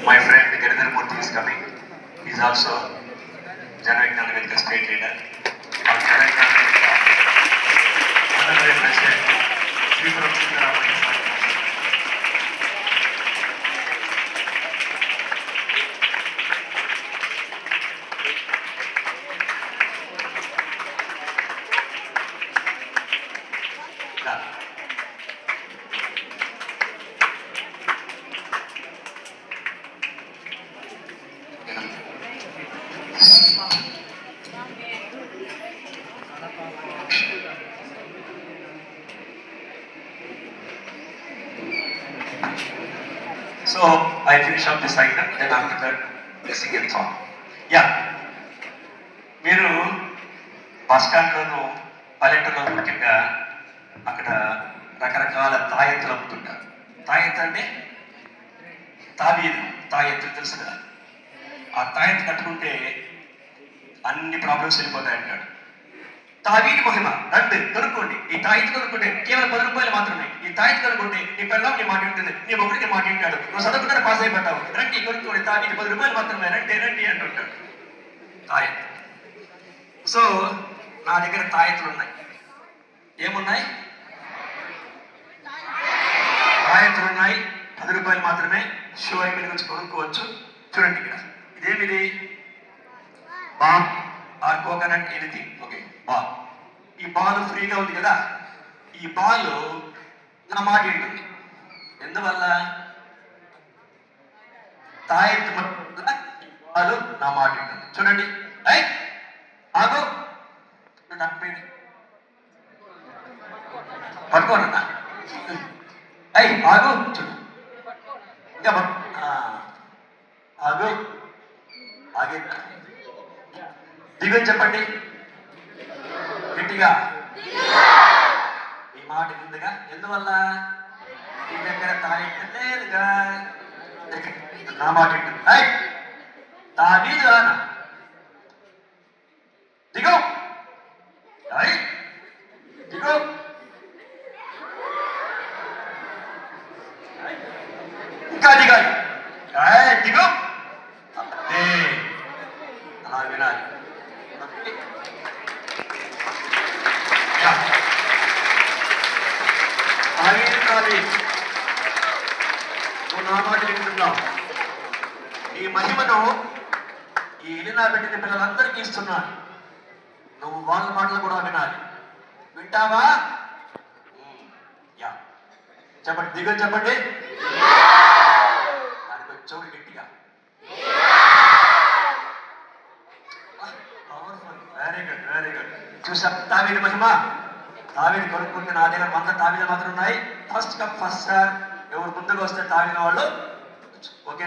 My friend Giridhar Murthy is coming. He is also Jana Vijnana Vedika state leader. Our Jana Vijnana Vedika honorary president, Sripuram Sitaramaya sir. So I finish up this item, then after that the sing and song. Yeah. మీరు bus స్టాండ్లోనూ పల్లెటూరులో ముఖ్యంగా అక్కడ రకరకాల తాయెత్తులు అమ్ముతుంటారు. తాయెత్తు అంటే తాయెత్తు తెలుసు కదా. ఆ తాయెత్తు కట్టుకుంటే అన్ని ప్రాబ్లమ్స్ వెళ్ళిపోతాయి అంటాడు. తావీది మహిమ రండి కొనుక్కోండి. ఈ తాయెత్తు కొనుక్కుంటే కేవలం 10 రూపాయలు మాత్రమే. ఈ తాయెత్తు కొనుక్కుంటే నీ పెళ్ళం నీ మాట ఉంటుంది, నీ మొగుడికి మాట వింటాడు, నువ్వు చదువుకున్న పాస్ అయిపోతావు. రండి కొనుక్కోండి, తావీది 10 రూపాయలు మాత్రమే, రండి అంటుంటాడు. తాయెత్తు. సో నా దగ్గర తాయెత్తులు ఉన్నాయి. ఏమున్నాయి? తాయెత్తులు ఉన్నాయి, 10 రూపాయలు మాత్రమే. షో అయిపోయిన గురించి కొనుక్కోవచ్చు. చూడండి ఇక్కడ ఇదేమిది? Ball or coconut anything. Okay, ball. ఈ బాల్ ఫ్రీగా ఉంది కదా. ఈ బాల్ నా మాట ఉంటుంది. ఎందువల్ల? తాయెత్తు బాల్ నా మాట ఉంటుంది. చూడండి, ఆగు పట్టుకోనన్నా. ఆగు చూడు, ఇంకా ఆగు ఆగే. దిగని చెప్పండి గట్టిగా. ఈ మాట ఉందిగా. ఎందువల్ల? ఈ దగ్గర తాయెత్తు లేదుగా. నా మాట ఉంటుంది. తావీదు రానా, దిగో దిగో. ఇంకా దిగాలి. దిగో. అదే అలా వినాలి. నువ్వు నా మాట వింటున్నావు. ఈ మహిమను ఈ ఇలినా పెట్టిన పిల్లలందరికీ ఇస్తున్నాను. నువ్వు వాళ్ళ మాటలు కూడా వినాలి. వింటావా? యా చెప్పండి, దిగని చెప్పండి. దానికి వచ్చి గట్టిగా. Very good, very good. చూసా తావీది మహిమ. తావీది కొనుక్కుంటే నా దగ్గర 100 తావీలు మాత్రం ఉన్నాయి. First come first sir. ఎవరు ముందుకు వస్తే తావీల వాళ్ళు. ఓకే.